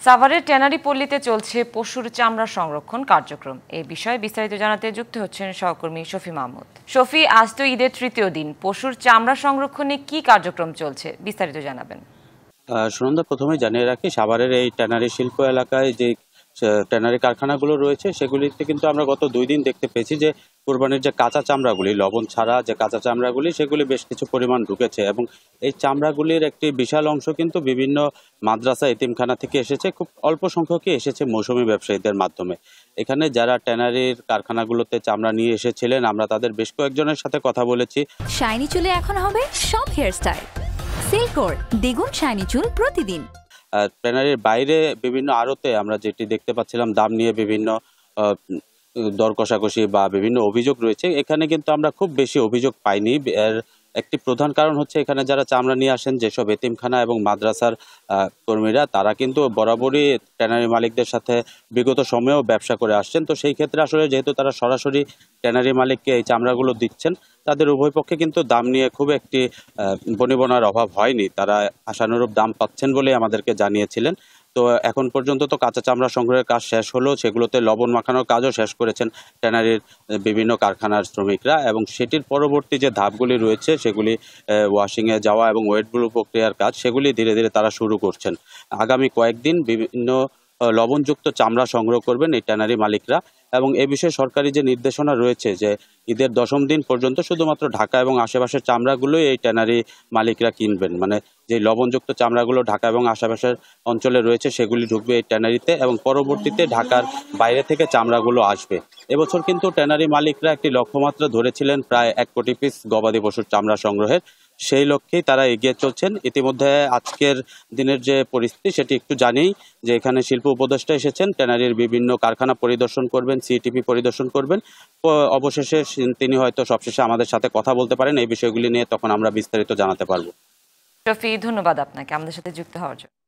সাভারের ট্যানারি পল্লীতে চলছে পশুর চামড়া সংরক্ষণ কার্যক্রম। এই বিষয়ে বিস্তারিত জানাতে যুক্ত হচ্ছেন সহকর্মী শফি মাহমুদ। শফি, আজ তো ঈদের তৃতীয় দিন, পশুর চামড়া সংরক্ষণে কি কার্যক্রম চলছে, বিস্তারিত জানাবেন। সুনন্দা, প্রথমেই জানিয়ে রাখি, সাভারের এই ট্যানারি শিল্প এলাকায় যে ট্যানারি কারখানাগুলো রয়েছে সেগুলিতে কিন্তু আমরা গত 2 দিন দেখতে পেয়েছি যে কোরবানির যে কাঁচা চামড়াগুলি, লবণ ছাড়া যে কাঁচা চামড়াগুলি, সেগুলি বেশ কিছু পরিমাণ ঢুকেছে এবং এই চামড়াগুলির একটি বিশাল অংশ কিন্তু বিভিন্ন মাদ্রাসা এতিমখানা থেকে এসেছে। খুব অল্প সংখ্যকই এসেছে মৌসুমী ব্যবসায়ীদের মাধ্যমে। এখানে যারা ট্যানারির কারখানাগুলোতে চামড়া নিয়ে এসেছিলেন, আমরা তাদের বেশ কয়েকজনের সাথে কথা বলেছি। শাইনি চুলে এখন হবে সব হেয়ারস্টাইল। সিল্কোর দ্বিগুণ শাইনি চুল প্রতিদিন। ট্যানারির বাইরে বিভিন্ন আড়তে আমরা যেটি দেখতে পাচ্ছিলাম, দাম নিয়ে বিভিন্ন দর কষাকষি বা বিভিন্ন অভিযোগ রয়েছে। এখানে কিন্তু আমরা খুব বেশি অভিযোগ পাইনি। এর একটি প্রধান কারণ হচ্ছে, এখানে যারা চামড়া নিয়ে আসেন, যেসব এতিমখানা এবং মাদ্রাসার কর্মীরা, তারা কিন্তু বরাবরই ট্যানারি মালিকদের সাথে বিগত সময়েও ব্যবসা করে আসছেন। তো সেই ক্ষেত্রে আসলে যেহেতু তারা সরাসরি ট্যানারি মালিককে এই চামড়াগুলো দিচ্ছেন, তাদের উভয় পক্ষে কিন্তু দাম নিয়ে খুব একটি বনিবনার অভাব হয়নি। তারা আশানুরূপ দাম পাচ্ছেন বলেই আমাদেরকে জানিয়েছিলেন। তো এখন পর্যন্ত তো কাঁচা চামড়া সংগ্রহের কাজ শেষ হলো, সেগুলোতে লবণ মাখানোর কাজও শেষ করেছেন ট্যানারির বিভিন্ন কারখানার শ্রমিকরা, এবং সেটির পরবর্তী যে ধাপগুলি রয়েছে, সেগুলি ওয়াশিংয়ে যাওয়া এবং ওয়েট ব্লু প্রক্রিয়ার কাজ, সেগুলি ধীরে ধীরে তারা শুরু করছেন। আগামী কয়েকদিন বিভিন্ন লবণযুক্ত চামড়া সংগ্রহ করবেন এই ট্যানারি মালিকরা, এবং এ বিষয়ে সরকারি যে নির্দেশনা রয়েছে যে ঈদের 10ম দিন পর্যন্ত শুধুমাত্র ঢাকা এবং আশেপাশের চামড়াগুলোই এই ট্যানারি মালিকরা কিনবেন। মানে যে লবণযুক্ত চামড়াগুলো ঢাকা এবং আশেপাশের অঞ্চলে রয়েছে, সেগুলি ঢুকবে এই ট্যানারিতে, এবং পরবর্তীতে ঢাকার বাইরে থেকে চামড়াগুলো আসবে। এবছর কিন্তু ট্যানারি মালিকরা একটি লক্ষ্যমাত্রা ধরেছিলেন, প্রায় 1 কোটি পিস গবাদি পশুর চামড়া সংগ্রহের। সেই লক্ষ্যেই তারা এগিয়ে চলছেন। ইতিমধ্যে আজকের দিনের যে পরিস্থিতি সেটি একটু জানি, যে এখানে শিল্প উপদেষ্টা এসেছেন, ট্যানারির বিভিন্ন কারখানা পরিদর্শন করবেন, সিটিপি পরিদর্শন করবেন। অবশেষে তিনি হয়তো সবশেষে আমাদের সাথে কথা বলতে পারেন এই বিষয়গুলি নিয়ে, তখন আমরা বিস্তারিত জানাতে পারবো। শফি, ধন্যবাদ আপনাকে আমাদের সাথে যুক্ত হওয়ার জন্য।